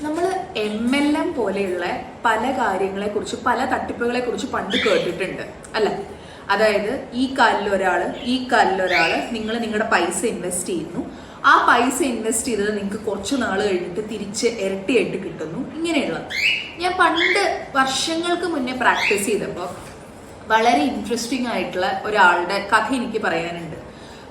നമ്മൾ MLM പോലെയുള്ള പല കാര്യങ്ങളെ കുറിച്ച് പല തട്ടിപ്പുകളെ കുറിച്ച് പണ്ട് കേട്ടിട്ടുണ്ട് അല്ല. അതായത് ഈ കാലിലൊരാള് നിങ്ങൾ നിങ്ങളുടെ പൈസ ഇൻവെസ്റ്റ് ചെയ്യുന്നു, ആ പൈസ ഇൻവെസ്റ്റ് ചെയ്തത് നിങ്ങൾക്ക് കുറച്ച് നാൾ കഴിഞ്ഞിട്ട് തിരിച്ച് ഇരട്ടിയായിട്ട് കിട്ടുന്നു. ഇങ്ങനെയുള്ളത് ഞാൻ പണ്ട് വർഷങ്ങൾക്ക് മുന്നേ പ്രാക്ടീസ് ചെയ്തപ്പോൾ വളരെ ഇൻട്രസ്റ്റിംഗ് ആയിട്ടുള്ള ഒരാളുടെ കഥ എനിക്ക് പറയാനുണ്ട്.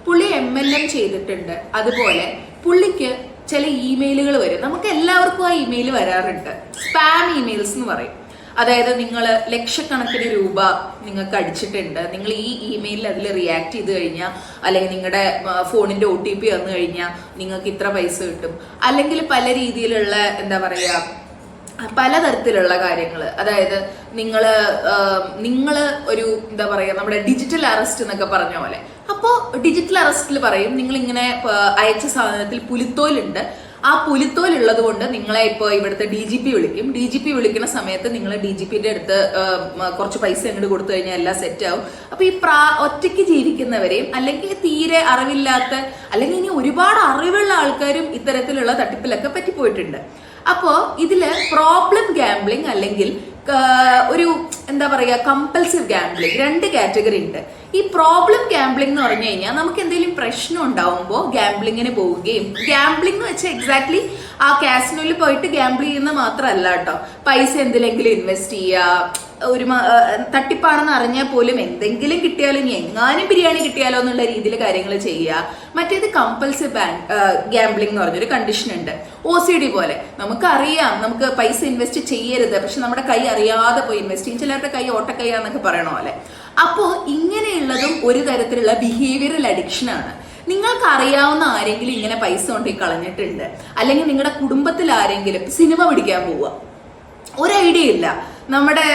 പുള്ളി MLM ചെയ്തിട്ടുണ്ട്. അതുപോലെ പുള്ളിക്ക് ചില ഇമെയിലുകൾ വരും. നമുക്ക് എല്ലാവർക്കും ആ ഇമെയിൽ വരാറുണ്ട്. സ്പാം ഇമെയിൽസ് എന്ന് പറയും. അതായത് നിങ്ങൾ ലക്ഷക്കണക്കിന് രൂപ നിങ്ങൾക്ക് അടിച്ചിട്ടുണ്ട്, നിങ്ങൾ ഈ ഇമെയിലിൽ അതിൽ റിയാക്ട് ചെയ്ത് കഴിഞ്ഞാൽ, അല്ലെങ്കിൽ നിങ്ങളുടെ ഫോണിന്റെ OTP വന്നു കഴിഞ്ഞാൽ നിങ്ങൾക്ക് ഇത്ര പൈസ കിട്ടും, അല്ലെങ്കിൽ പല രീതിയിലുള്ള എന്താ പറയുക പലതരത്തിലുള്ള കാര്യങ്ങൾ. അതായത് നിങ്ങൾ ഒരു എന്താ പറയുക നമ്മുടെ ഡിജിറ്റൽ അറസ്റ്റ് എന്നൊക്കെ പറഞ്ഞ പോലെ. അപ്പോൾ ഡിജിറ്റൽ അറസ്റ്റിൽ പറയും നിങ്ങൾ ഇങ്ങനെ അയച്ച സാധനത്തിൽ പുലിത്തോലുണ്ട്, ആ പുലിത്തോലുള്ളത് കൊണ്ട് നിങ്ങളെ ഇപ്പോൾ ഇവിടുത്തെ DGP വിളിക്കും. DGP വിളിക്കുന്ന സമയത്ത് നിങ്ങൾ DGPന്റെ അടുത്ത് കുറച്ച് പൈസ അങ്ങോട്ട് കൊടുത്തു കഴിഞ്ഞാൽ എല്ലാം സെറ്റ് ആവും. അപ്പൊ ഈ ഒറ്റയ്ക്ക് ജീവിക്കുന്നവരെയും അല്ലെങ്കിൽ തീരെ അറിവില്ലാത്ത അല്ലെങ്കിൽ ഇനി ഒരുപാട് അറിവുള്ള ആൾക്കാരും ഇത്തരത്തിലുള്ള തട്ടിപ്പിലൊക്കെ പറ്റിപ്പോയിട്ടുണ്ട്. അപ്പോ ഇതില് പ്രോബ്ലം ഗാംബ്ലിംഗ് അല്ലെങ്കിൽ ഒരു എന്താ പറയുക കമ്പൽസീവ് ഗാംബ്ലിംഗ്, രണ്ട് കാറ്റഗറി ഉണ്ട്. ഈ പ്രോബ്ലം ഗാംബ്ലിംഗ് എന്ന് പറഞ്ഞു കഴിഞ്ഞാൽ നമുക്ക് എന്തെങ്കിലും പ്രശ്നം ഉണ്ടാവുമ്പോൾ ഗാംബ്ലിങ്ങിന് പോവുകയും, ഗാംബ്ലിംഗ് എന്ന് വെച്ചാൽ എക്സാക്ട്ലി ആ കാസിനോയിൽ പോയിട്ട് ഗാംബിൾ ചെയ്യുന്ന മാത്രമല്ല കേട്ടോ, പൈസ എന്തിലെങ്കിലും ഇൻവെസ്റ്റ് ചെയ്യുക, ഒരു തട്ടിപ്പാണെന്ന് അറിഞ്ഞാൽ പോലും എന്തെങ്കിലും കിട്ടിയാലും ഇനി എങ്ങാനും ബിരിയാണി കിട്ടിയാലോ എന്നുള്ള രീതിയിൽ കാര്യങ്ങൾ ചെയ്യുക. മറ്റേത് കമ്പൽസീവ് ഗാംബ്ലിംഗ് എന്ന് പറഞ്ഞൊരു കണ്ടീഷൻ ഉണ്ട്. OCD പോലെ നമുക്കറിയാം നമുക്ക് പൈസ ഇൻവെസ്റ്റ് ചെയ്യരുത്, പക്ഷെ നമ്മുടെ കൈ അറിയാതെ പോയി ഇൻവെസ്റ്റ് ചെയ്യും. ചിലരുടെ കൈ ഓട്ടക്കൈയാന്നൊക്കെ പറയണ പോലെ. അപ്പോൾ ഇങ്ങനെയുള്ളതും ഒരു തരത്തിലുള്ള ബിഹേവിയറൽ അഡിക്ഷൻ ആണ്. നിങ്ങൾക്ക് അറിയാവുന്ന ആരെങ്കിലും ഇങ്ങനെ പൈസ കൊണ്ടേ കളഞ്ഞിട്ടുണ്ട്, അല്ലെങ്കിൽ നിങ്ങളുടെ കുടുംബത്തിൽ ആരെങ്കിലും സിനിമ പിടിക്കാൻ പോവുക, ഒരു ഐഡിയ ഇല്ല, നമ്മുടെ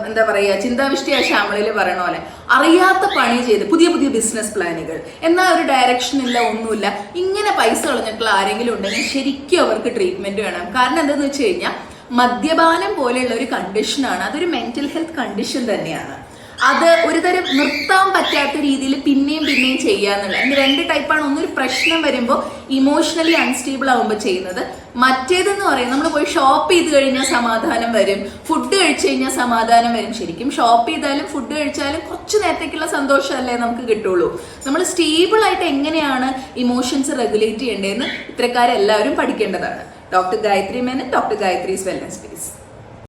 എന്താ പറയുക ചിന്താവിഷ്ടിയ ശ്യാമളിൽ പറയണ പോലെ അറിയാത്ത പണി ചെയ്ത് പുതിയ പുതിയ ബിസിനസ് പ്ലാനുകൾ, എന്നാൽ ഒരു ഡയറക്ഷൻ ഇല്ല, ഒന്നുമില്ല, ഇങ്ങനെ പൈസ കളഞ്ഞിട്ടുള്ള ആരെങ്കിലും ഉണ്ടെങ്കിൽ ശരിക്കും അവർക്ക് ട്രീറ്റ്മെന്റ് വേണം. കാരണം എന്താണെന്ന് വെച്ച് കഴിഞ്ഞാൽ മദ്യപാനം പോലെയുള്ള ഒരു കണ്ടീഷനാണ്, അതൊരു മെന്റൽ ഹെൽത്ത് കണ്ടീഷൻ തന്നെയാണ്. അത് ഒരു തരം നിർത്താൻ പറ്റാത്ത രീതിയിൽ പിന്നെയും ചെയ്യാന്നുള്ളത്. അതിന് രണ്ട് ടൈപ്പാണ്. ഒന്നൊരു പ്രശ്നം വരുമ്പോൾ ഇമോഷണലി അൺസ്റ്റേബിൾ ആകുമ്പോൾ ചെയ്യുന്നത്, മറ്റേതെന്ന് പറയുന്നത് നമ്മൾ പോയി ഷോപ്പ് ചെയ്ത് കഴിഞ്ഞാൽ സമാധാനം വരും, ഫുഡ് കഴിച്ചു കഴിഞ്ഞാൽ സമാധാനം വരും. ശരിക്കും ഷോപ്പ് ചെയ്താലും ഫുഡ് കഴിച്ചാലും കുറച്ച് നേരത്തേക്കുള്ള സന്തോഷമല്ലേ നമുക്ക് കിട്ടുള്ളൂ. നമ്മൾ സ്റ്റേബിൾ ആയിട്ട് എങ്ങനെയാണ് ഇമോഷൻസ് റെഗുലേറ്റ് ചെയ്യേണ്ടതെന്ന് ഇത്തരക്കാരെല്ലാവരും പഠിക്കേണ്ടതാണ്. Doctor Gayathri Menon, doctor Gayathri's wellness space.